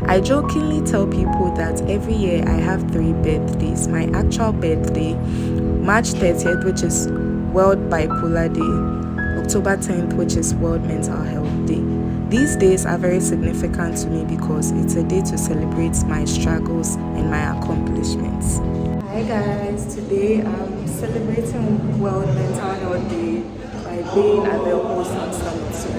I jokingly tell people that every year I have 3 birthdays. My actual birthday, March 30th, which is World Bipolar Day, October 10th, which is World Mental Health Day. These days are very significant to me because it's a day to celebrate my struggles and my accomplishments. Hi guys, today I'm celebrating World Mental Health Day by being at the Wholesome Summit. So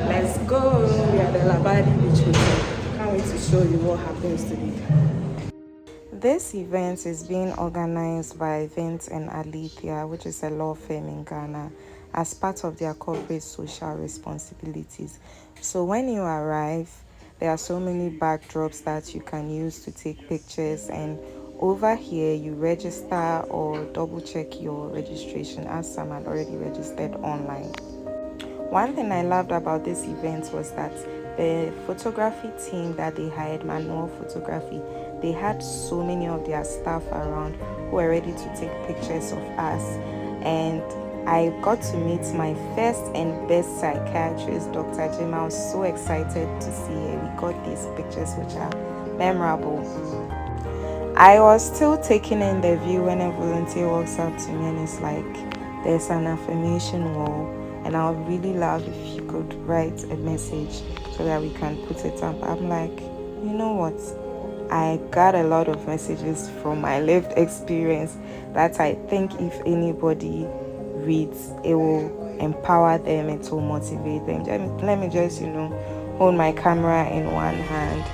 let's go! We are at the Labadi Beach Hotel. Can't wait to show you what happens today. This event is being organized by VINT and Alethia, which is a law firm in Ghana, as part of their corporate social responsibilities. So when you arrive, there are so many backdrops that you can use to take pictures, and over here you register or double check your registration as some had already registered online. One thing I loved about this event was that the photography team that they hired, manual photography, they had so many of their staff around who were ready to take pictures of us. And I got to meet my first and best psychiatrist, Dr. Jim. I was so excited to see her. We got these pictures which are memorable. I was still taking in the view when a volunteer walks up to me and it's like, there's an affirmation wall, and I would really love if you could write a message so that we can put it up. I'm like, you know what? I got a lot of messages from my lived experience that I think if anybody reads, it will empower them, it will motivate them. Let me just, hold my camera in one hand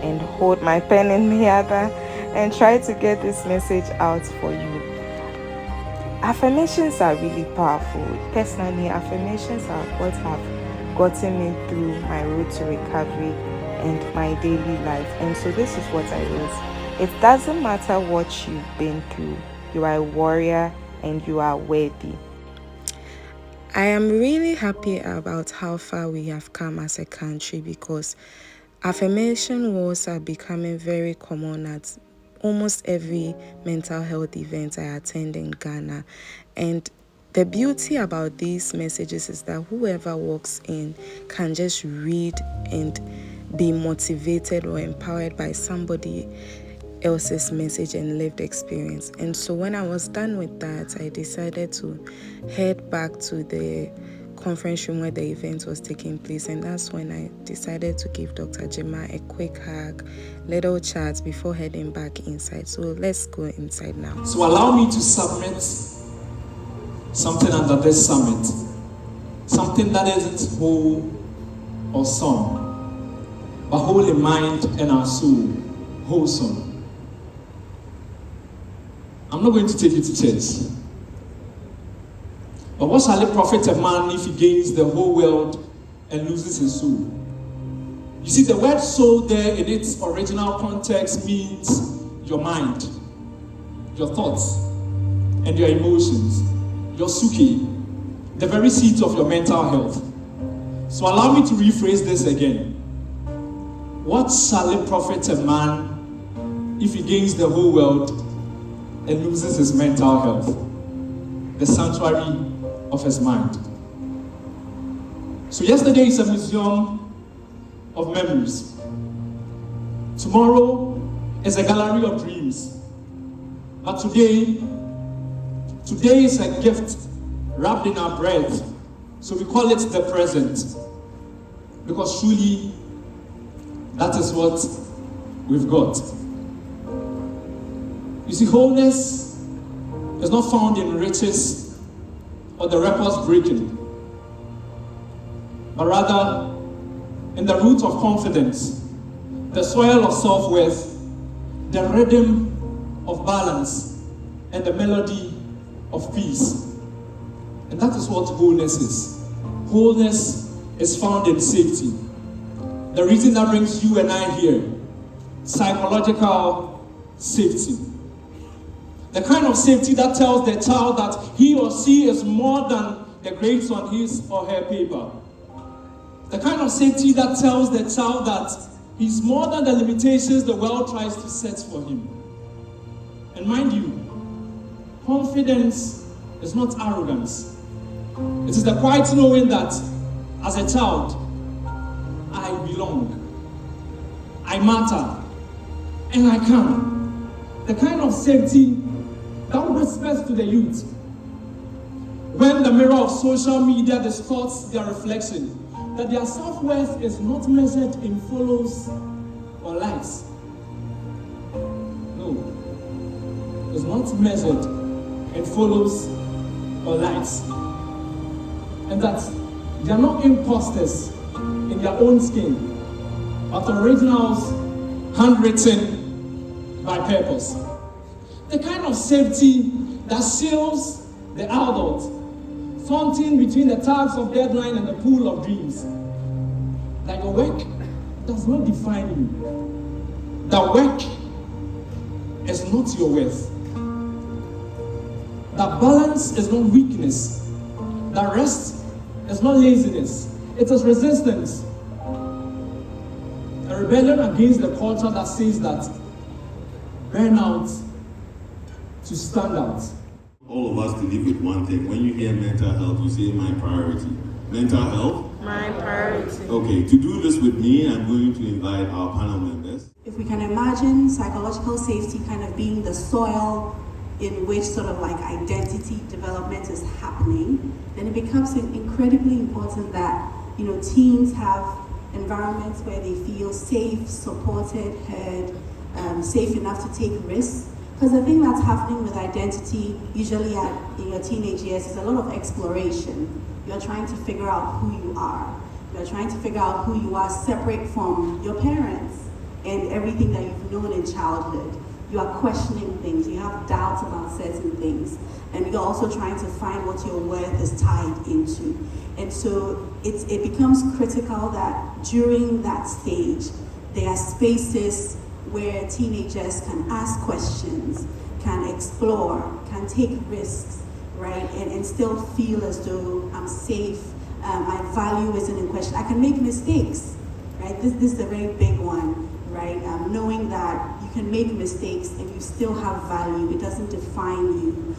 and hold my pen in the other and try to get this message out for you. Affirmations are really powerful. Personally, affirmations are what have gotten me through my road to recovery and my daily life. And so this is what I wrote. It doesn't matter what you've been through. You are a warrior and you are worthy. I am really happy about how far we have come as a country because affirmation walls are becoming very common at almost every mental health event I attend in Ghana. And the beauty about these messages is that whoever walks in can just read and be motivated or empowered by somebody else's message and lived experience. And so when I was done with that, I decided to head back to the conference room where the event was taking place, and that's when I decided to give Dr. Jema a quick hug, little chat before heading back inside. So let's go inside now. So allow me to submit something under this summit, something that isn't whole or song, but whole in mind and our soul, wholesome. I'm not going to take you to church. But what shall it profit a man if he gains the whole world and loses his soul? You see, the word soul there in its original context means your mind, your thoughts, and your emotions, your psyche, the very seat of your mental health. So allow me to rephrase this again. What shall it profit a man if he gains the whole world and loses his mental health, the sanctuary of his mind? So yesterday is a museum of memories. Tomorrow is a gallery of dreams. But today is a gift wrapped in our bread. So we call it the present. Because truly, that is what we've got. You see, wholeness is not found in riches or the records breaking, but rather in the root of confidence, the soil of self-worth, the rhythm of balance, and the melody of peace. And that is what wholeness is. Wholeness is found in safety. The reason that brings you and I here, psychological safety. The kind of safety that tells the child that he or she is more than the grades on his or her paper. The kind of safety that tells the child that he's more than the limitations the world tries to set for him. And mind you, confidence is not arrogance. It is the quiet knowing that as a child, I belong. I matter, and I can. The kind of safety that whispers to the youth when the mirror of social media distorts their reflection, that their self-worth is not measured in follows or likes. No, it's not measured in follows or likes. And that they are not imposters in their own skin, but originals handwritten by purpose. The kind of safety that shields the adult, fronting between the tags of deadline and the pool of dreams. That your work does not define you. That work is not your worth. That balance is not weakness. That rest is not laziness. It is resistance. A rebellion against the culture that says that burnout to stand out. All of us to live with one thing. When you hear mental health, you say my priority. Mental health? My priority. Okay, to do this with me, I'm going to invite our panel members. If we can imagine psychological safety kind of being the soil in which sort of like identity development is happening, then it becomes incredibly important that, you know, teens have environments where they feel safe, supported, heard, safe enough to take risks. Because the thing that's happening with identity, usually in your teenage years, is a lot of exploration. You're trying to figure out who you are. You're trying to figure out who you are separate from your parents and everything that you've known in childhood. You are questioning things. You have doubts about certain things. And you're also trying to find what your worth is tied into. And so it becomes critical that during that stage, there are spaces where teenagers can ask questions, can explore, can take risks, right? And still feel as though I'm safe, my value isn't in question. I can make mistakes, right? This is a very big one, right? Knowing that you can make mistakes and you still have value, it doesn't define you.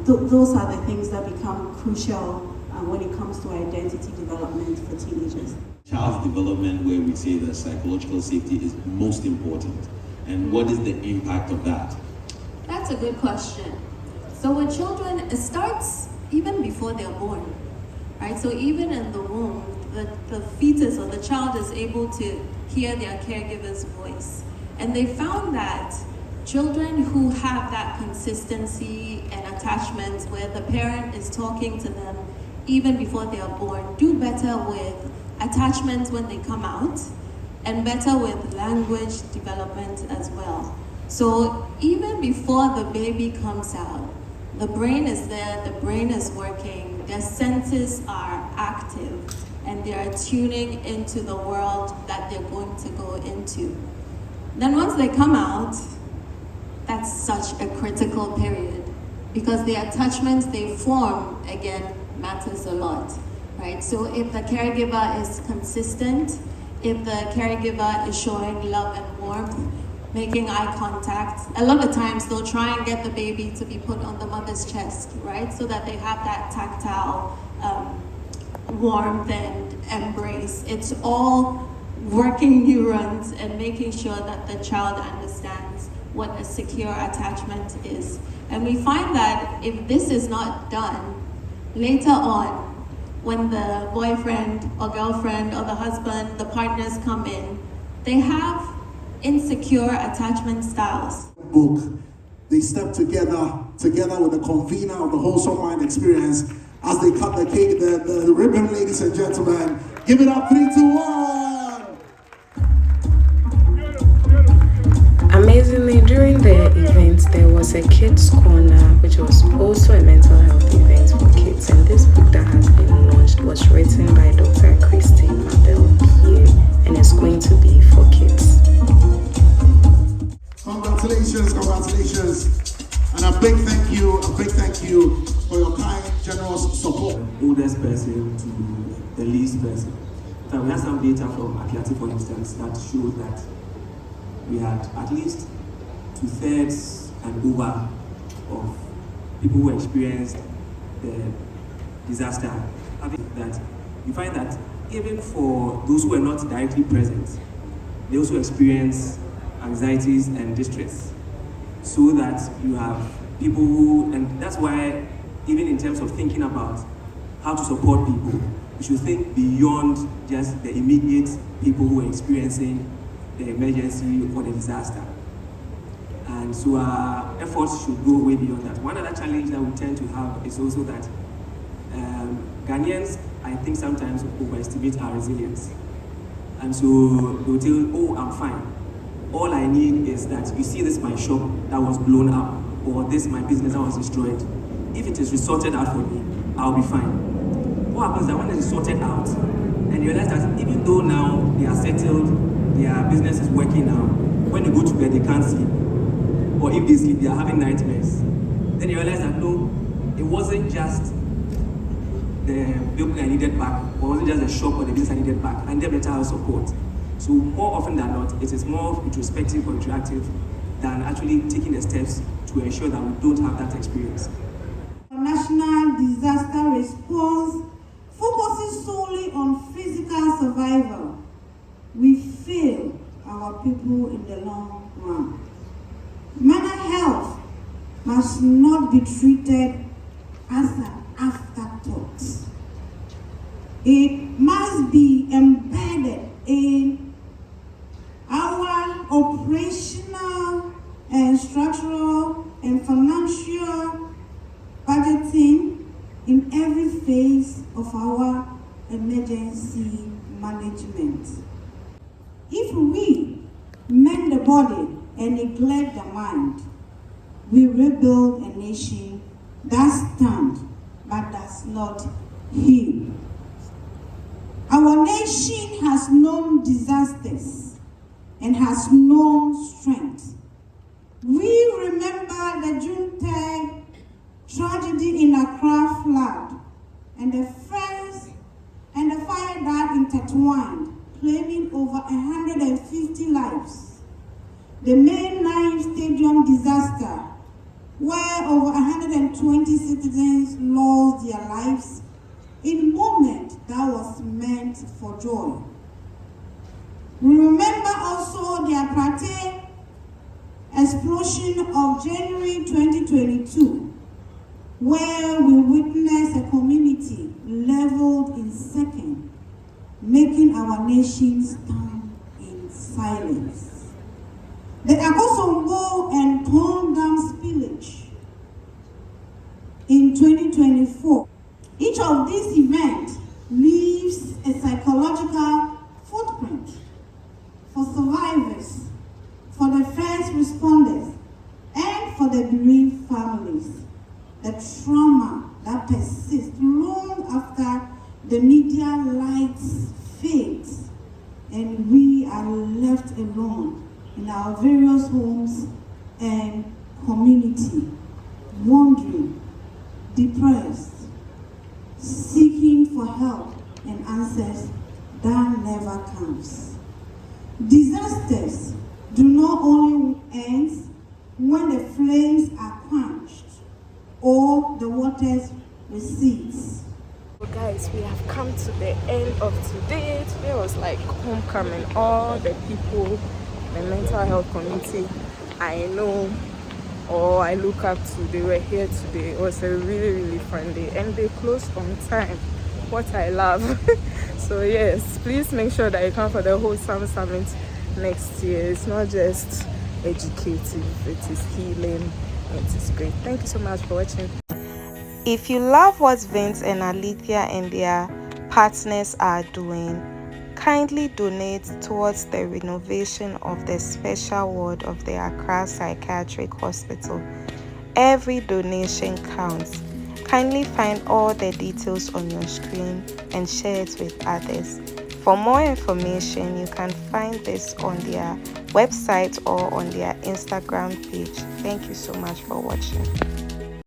Those are the things that become crucial when it comes to identity development for teenagers. Child's development, where we say that psychological safety is most important. And what is the impact of that? That's a good question. So with children, it starts even before they're born, right? So even in the womb, the fetus or the child is able to hear their caregiver's voice. And they found that children who have that consistency and attachment where the parent is talking to them even before they are born do better with attachments when they come out, and better with language development as well. So even before the baby comes out, the brain is there, the brain is working, their senses are active, and they are tuning into the world that they're going to go into. Then once they come out, that's such a critical period, because the attachments they form, again, matters a lot. Right? So if the caregiver is consistent, if the caregiver is showing love and warmth, making eye contact, a lot of times they'll try and get the baby to be put on the mother's chest, right? So that they have that tactile warmth and embrace. It's all working neurons and making sure that the child understands what a secure attachment is. And we find that if this is not done, later on, when the boyfriend or girlfriend or the husband, the partners come in, they have insecure attachment styles. Book. They step together with the convener of the Wholesome Mind Experience as they cut the cake, the ribbon, ladies and gentlemen. Give it up, 3, 2, 1. Amazingly, during the event, there was a kids' corner, which was also a mental health event for kids. And this book that has been launched was written by Dr. Christine Mabel here, and it's going to be for kids. Congratulations. And a big thank you for your kind, generous support. Oldest person to the least person. So we have some data from Apiati, for instance, that showed that we had at least 2/3 and over of people who experienced the disaster. That you find that even for those who were not directly present, they also experience anxieties and distress. So that you have people who, and that's why even in terms of thinking about how to support people, you should think beyond just the immediate people who are experiencing the emergency or the disaster. And so our efforts should go way beyond that. One other challenge that we tend to have is also that Ghanaians, I think, sometimes overestimate our resilience. And so they'll tell you, oh, I'm fine. All I need is that you see this my shop that was blown up, or this my business that was destroyed. If it is resorted out for me, I'll be fine. What happens is that when it is sorted out, and you realize that even though now they are settled, their business is working now, when they go to bed they can't sleep, or if they sleep they are having nightmares. Then you realize that no, it wasn't just the building I needed back, or it wasn't just the shop or the business I needed back, and their mental health support. So more often than not, it is more introspective or interactive than actually taking the steps to ensure that we don't have that experience. National disaster response focuses solely on physical survival. We fail our people in the long run. Mental health must not be treated as an afterthought. It must be embedded in our operational and structural and financial budgeting in every phase of our emergency management. If we mend the body and neglect the mind, we rebuild a nation that stands but does not heal. Our nation has known disasters and has known strength. We remember the June 3rd tragedy in Accra flood and the fire that intertwined, claiming over 150 lives. The May 9 Stadium disaster, where over 120 citizens lost their lives in a moment that was meant for joy. We remember also the apartheid explosion of January 2022, where we witnessed a community leveled in seconds, making our nation stand in silence. The Akosombo and Tongam spillage in 2024. Each of these events leaves a psychological footprint for survivors, for the first responders, and for the bereaved families. The trauma that persists long after the media lights fades and we are left alone in our various homes and community, wandering, depressed, seeking for help and answers that never comes. Disasters do not only end when the flames are quenched or the waters recedes. Guys, we have come to the end of today. Today was like homecoming. All the people, the mental health community I know or I look up to, they were here today. It was a really fun day and they closed on time, what I love. So yes, please make sure that you come for the Wholesome Summit next year. It's not just educative, it is healing, it is great. Thank you so much for watching. If you love what VINT and Alethia and their partners are doing, kindly donate towards the renovation of the special ward of the Accra Psychiatric Hospital. Every donation counts. Kindly find all the details on your screen and share it with others. For more information, you can find this on their website or on their Instagram page. Thank you so much for watching.